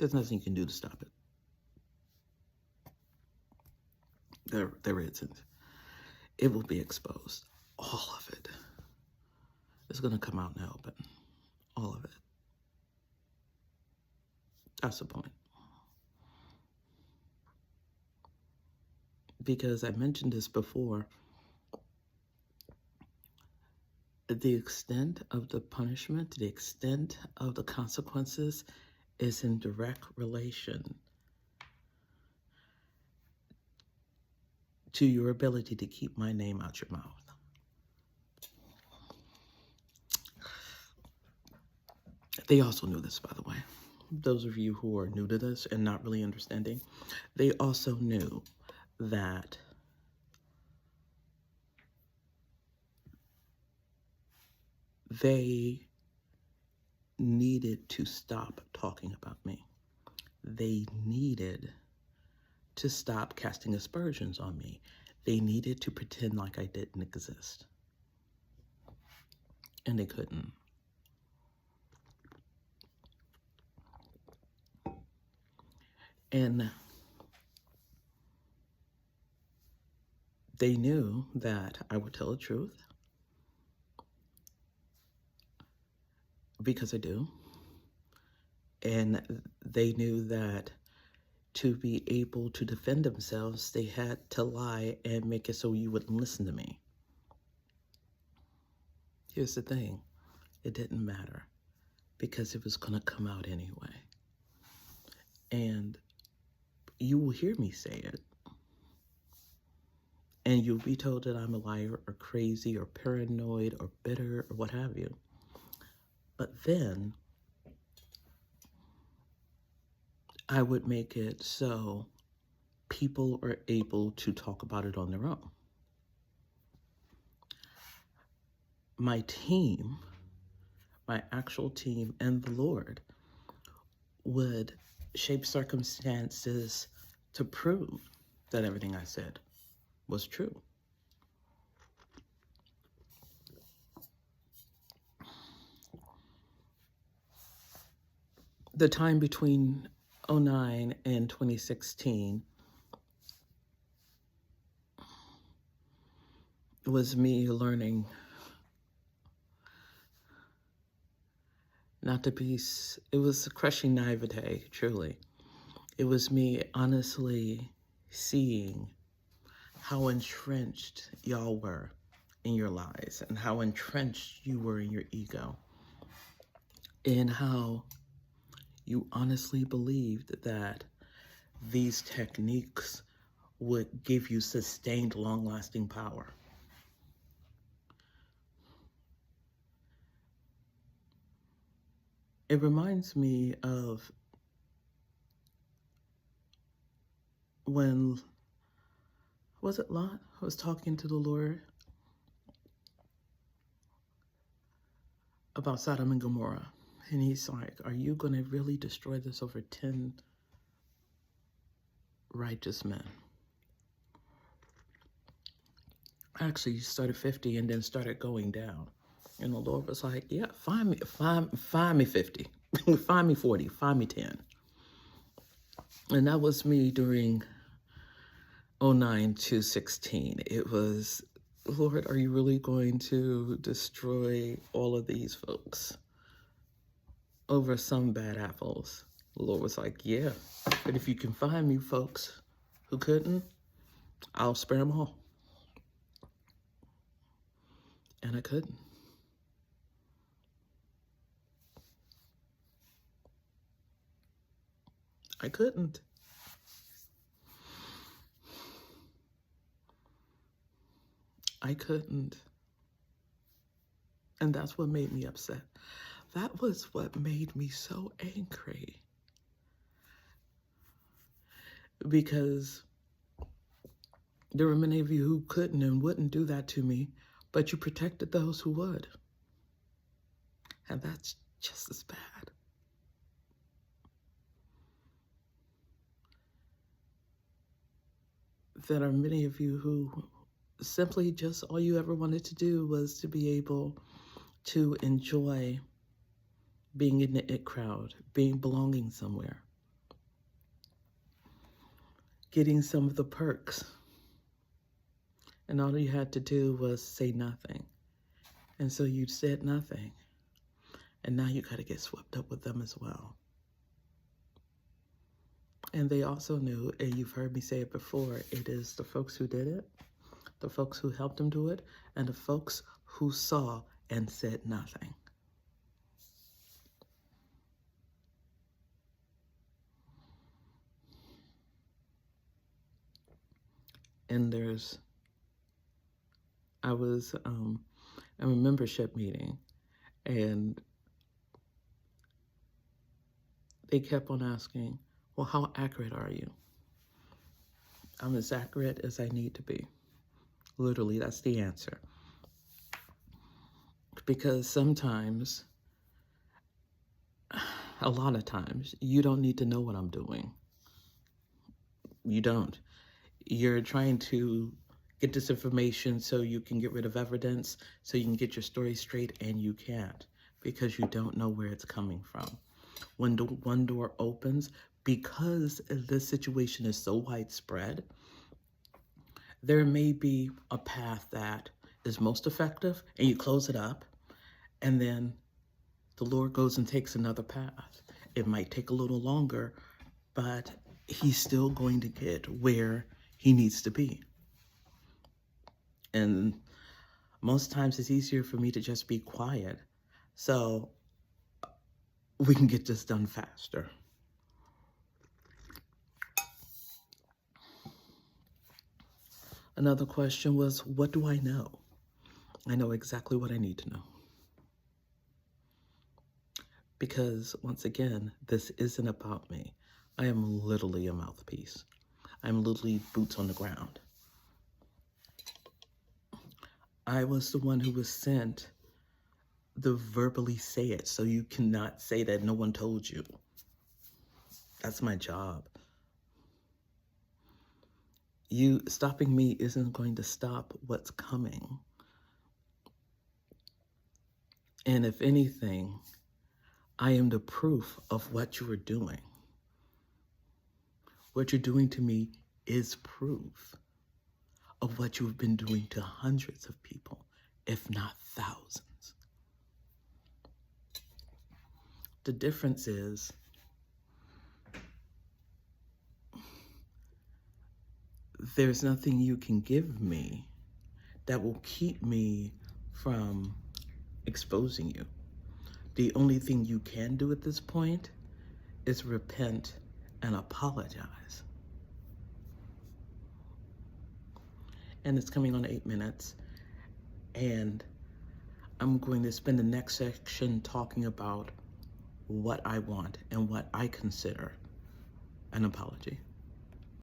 There's nothing you can do to stop it. There isn't. It will be exposed. All of it. It's going to come out in the open. All of it. That's the point. Because I mentioned this before, the extent of the punishment, the extent of the consequences is in direct relation to your ability to keep my name out your mouth. They also knew this, by the way. Those of you who are new to this and not really understanding, they also knew that they needed to stop talking about me. They needed to stop casting aspersions on me. They needed to pretend like I didn't exist. And they couldn't. And they knew that I would tell the truth, because I do. And they knew that to be able to defend themselves, they had to lie and make it so you wouldn't listen to me. Here's the thing. It didn't matter, because it was going to come out anyway. And you will hear me say it. And you'll be told that I'm a liar or crazy or paranoid or bitter or what have you. But then I would make it so people are able to talk about it on their own. My team, my actual team, and the Lord would shape circumstances to prove that everything I said was true. The time between 2009 and 2016 was me learning not to be, it was a crushing naivete, truly. It was me honestly seeing how entrenched y'all were in your lies and how entrenched you were in your ego and how you honestly believed that these techniques would give you sustained, long-lasting power. It reminds me of when, was it Lot? I was talking to the Lord about Sodom and Gomorrah. And he's like, are you going to really destroy this over 10 righteous men? Actually, you started 50 and then started going down. And the Lord was like, yeah, find me 50, find me 40, find me 10. And that was me during 2009 to 16. It was, Lord, are you really going to destroy all of these folks over some bad apples? The Lord was like, yeah, but if you can find me folks who couldn't, I'll spare them all. And I couldn't. I couldn't. I couldn't. And that's what made me upset. That was what made me so angry. Because there were many of you who couldn't and wouldn't do that to me, but you protected those who would. And that's just as bad. There are many of you who simply just all you ever wanted to do was to be able to enjoy being in the it crowd, belonging somewhere. getting some of the perks. And all you had to do was say nothing. And so you said nothing. And now you got to get swept up with them as well. And they also knew, and you've heard me say it before, it is the folks who did it, the folks who helped them do it, and the folks who saw and said nothing. And I was at a membership meeting, and they kept on asking, well, how accurate are you? I'm as accurate as I need to be. Literally, that's the answer. Because sometimes, a lot of times, you don't need to know what I'm doing. You don't. You're trying to get this information so you can get rid of evidence, so you can get your story straight, and you can't because you don't know where it's coming from. When one door opens, because this situation is so widespread, there may be a path that is most effective, and you close it up, and then the Lord goes and takes another path. It might take a little longer, but he's still going to get where he needs to be. And most times it's easier for me to just be quiet so we can get this done faster. Another question was, what do I know? I know exactly what I need to know. Because once again, this isn't about me. I am literally a mouthpiece. I'm literally boots on the ground. I was the one who was sent to verbally say it, so you cannot say that no one told you. That's my job. You stopping me isn't going to stop what's coming. And if anything, I am the proof of what you are doing. What you're doing to me is proof of what you've been doing to hundreds of people, if not thousands. The difference is there's nothing you can give me that will keep me from exposing you. The only thing you can do at this point is repent and apologize. And it's coming on 8 minutes, and I'm going to spend the next section talking about what I want and what I consider an apology.